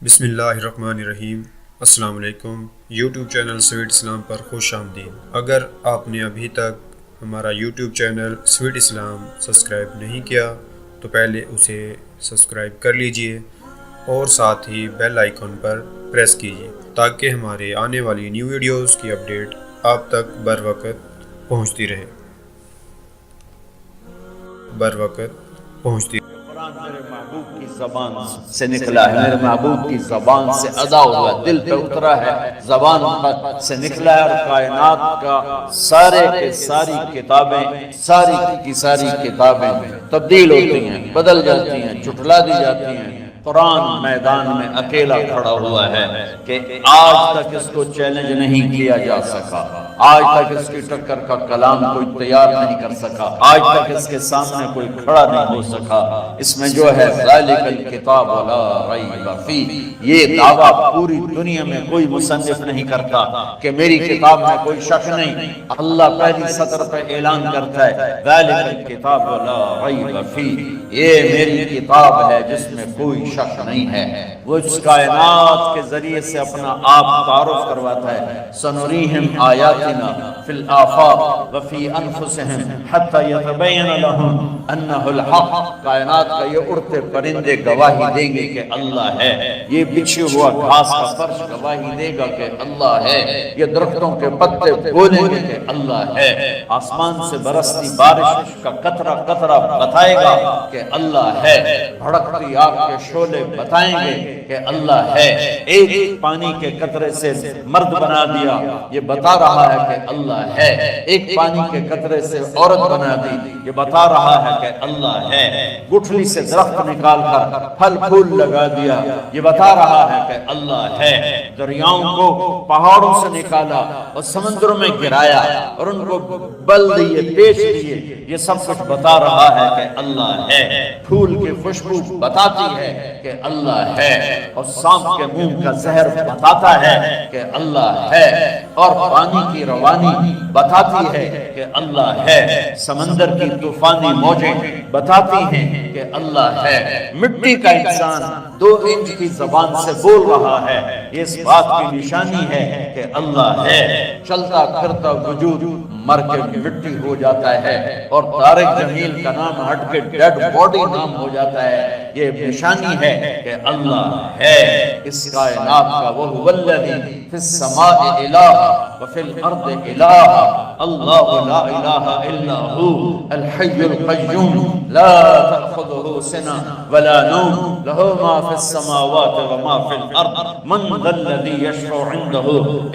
بسم اللہ الرحمن الرحیم۔ السلام علیکم۔ یوٹیوب چینل سویٹ اسلام پر خوش آمدید۔ اگر آپ نے ابھی تک ہمارا یوٹیوب چینل سویٹ اسلام سبسکرائب نہیں کیا تو پہلے اسے سبسکرائب کر لیجئے اور ساتھ ہی بیل آئیکن پر پریس کیجئے تاکہ ہمارے آنے والی نیو ویڈیوز کی اپڈیٹ آپ تک بر وقت پہنچتی رہے۔ قرآن میرے محبوب کی زبان سے نکلا ہے، میرے محبوب کی زبان سے ادا ہوا، دل پہ اترا ہے، زبان سے نکلا ہے، اور کائنات کا سارے کے ساری کتابیں، ساری کی ساری کتابیں تبدیل ہوتی ہیں، بدل جاتی ہیں، جھٹلا دی جاتی ہیں۔ قرآن میدان میں اکیلا کھڑا ہوا ہے کہ آج تک اس کو چیلنج نہیں کیا جا سکا، آج تک اس کی ٹکر کا کلام کوئی تیار نہیں کر سکا، آج تک اس کے سامنے کوئی کھڑا نہیں ہو سکا۔ اس میں جو ہے ذالک الکتاب لا ریب فیہ، یہ دعویٰ پوری دنیا میں کوئی مصنف نہیں کرتا کہ میری کتاب میں کوئی شک نہیں۔ اللہ پہلی سطر پہ اعلان کرتا ہے ذالک الکتاب لا ریب فیہ، یہ میری کتاب ہے جس میں کوئی شک نہیں ہے۔ وہ اس کائنات کے ذریعے سے اپنا آپ تعارف کرواتا ہے، سنریہم آیاتنا فی الآفاق وفی انفسہم حتی یتبین لہم انہ الحق۔ کائنات کا یہ اڑتے پرندے گواہی دیں گے کہ اللہ ہے، یہ بچھے ہوا گھاس کا فرش گواہی دے گا کہ اللہ ہے، یہ درختوں کے پتے بولیں گے کہ اللہ ہے، آسمان سے برستی بارش کا قطرہ قطرہ بتائے گا کہ اللہ ہے، بھڑکتی آگ کے شعلے بتائیں گے کہ اللہ ہے، ایک پانی کے قطرے سے مرد بنا دیا یہ بتا رہا ہے کہ اللہ ہے، ایک پانی کے قطرے سے عورت بنا دی یہ بتا رہا ہے کہ اللہ ہے، گٹھلی سے درخت نکال کر پھل پھول لگا دیا یہ بتا رہا ہے کہ اللہ ہے، دریاؤں کو پہاڑوں سے نکالا اور سمندروں میں گرایا اور ان کو بل دیے پیش دیے، یہ سب کچھ بتا رہا ہے کہ اللہ ہے، پھول کی خوشبو بتاتی ہے کہ اللہ ہے، اور سانپ کے منہ کا زہر بتاتا ہے کہ اللہ ہے، اور پانی کی روانی بتاتی ہے کہ اللہ ہے، سمندر کی طوفانی موجیں بتاتی ہیں کہ اللہ ہے، مٹی کا انسان 2 انچ کی زبان سے بول رہا ہے یہ اس بات کی نشانی ہے کہ اللہ ہے، چلتا پھرتا وجود مر کے مٹی ہو جاتا ہے اور طارق جمیل کا نام ہٹ کے ڈیڈ باڈی نام ہو جاتا ہے، یہ نشانی ہے کہ اللہ ہے، اس کائنات کا وَهُوَ الَّذِي فِي السَّمَاءِ إِلَٰهٌ وَفِي الْأَرْضِ إِلَٰهٌ اللَّهُ لَا إِلَٰهَ إِلَّا هُوَ الْحَيُّ الْقَيُّومُ لَا تَأْخُذُهُ سِنَةٌ وَلَا نَوْمٌ لَهُ مَا فِي السَّمَاوَاتِ وَمَا فِي الْأَرْضِ مَنْ ذَا الَّذِي يَشْفَعُ عِندَهُ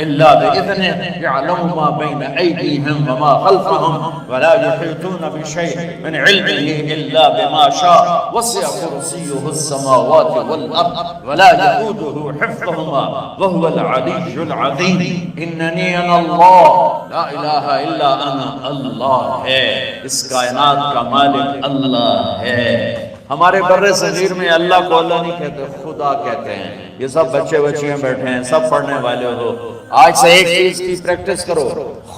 إِلَّا بِإِذْنِهِ يَعْلَمُ مَا بَيْنَ أَيْدِيهِمْ وَمَا خَلْفَهُمْ وَلَا يُحِيطُونَ بِشَيْءٍ مِنْ عِلْمِهِ إِلَّا بِمَا شَاءَ وَسِعَ كُرْسِيُّهُ السَّمَاوَاتِ وَالْأَرْضَ وَلَا يَئُودُهُ حِفْظُهُمَا وَهُوَ الْعَلِيُّ الْعَظِيمُ إِنَّنِي أَنَا اللَّهُ لَا إِلَٰهَ إِلَّا أَنَا، اللہ ہے، اس کائنات کا مالک اللہ ہے۔ ہمارے بر صغیر میں اللہ کو اللہ نہیں کہتے، خدا کہتے ہیں۔ یہ سب بچے بچیاں بیٹھے ہیں، سب پڑھنے والے ہو، آج سے ایک چیز کی پریکٹس کرو،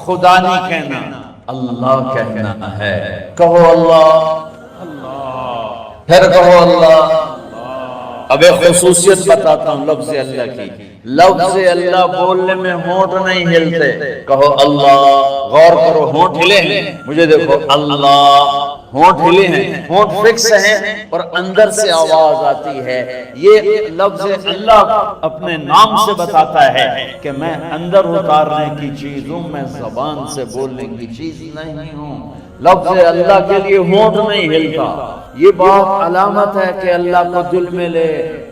خدا نہیں کہنا، اللہ کہنا ہے۔ کہو اللہ، پھر کہو اللہ۔ اب ایک خصوصیت بتاتا ہوں لفظ اللہ کی، لفظ اللہ بولنے میں ہونٹ نہیں ہلتے، کہو اللہ، غور کرو، ہونٹ ہلے ہیں، مجھے دیکھو، اللہ، ہونٹ ہلے ہیں، ہونٹ فکس ہیں اور اندر سے آواز آتی ہے۔ یہ لفظ اللہ اپنے نام سے بتاتا ہے کہ میں اندر اتارنے کی چیز ہوں، میں زبان سے بولنے کی چیز نہیں ہوں۔ لفظ اللہ کے لیے ہونٹ نہیں ہلتا، یہ بات علامت ہے کہ اللہ کو دل میں لے،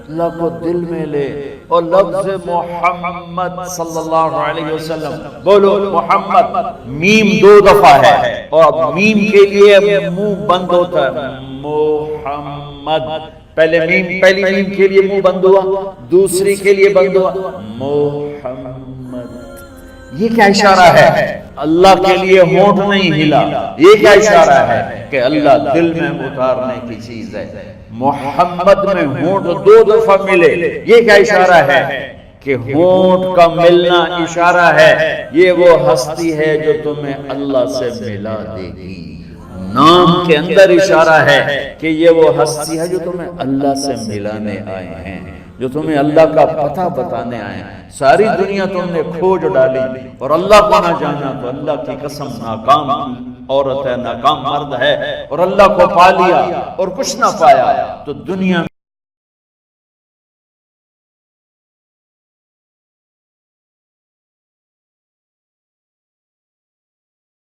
اللہ کو دل میں لے۔ اور لفظ محمد صلی اللہ علیہ وسلم، بولو محمد، میم 2 دفعہ ہے اور میم کے لیے منہ بند ہوتا ہے، محمد، پہلی میم کے لیے منہ بند ہوا، دوسری کے لیے بند ہوا، محمد۔ یہ کیا اشارہ ہے؟ اللہ کے لیے ہونٹ نہیں ہلا، یہ کیا اشارہ ہے کہ اللہ دل میں اتارنے کی چیز ہے۔ محمد میں ہونٹ 2 دفعہ ملے، یہ کیا اشارہ ہے کہ ہونٹ کا ملنا اشارہ ہے یہ وہ ہستی ہے جو تمہیں اللہ سے ملا دے گی۔ نام کے اندر اشارہ ہے کہ یہ وہ ہستی ہے جو تمہیں اللہ سے ملانے آئے ہیں۔ جو تمہیں اللہ کا پتہ بتانے آئے ہیں۔ ساری دنیا تم نے کھوج ڈالی اور اللہ کو نہ جانا، تو اللہ کی قسم ناکام عورت ہے، ناکام مرد ہے، اور اللہ کو پا لیا اور کچھ نہ پایا تو دنیا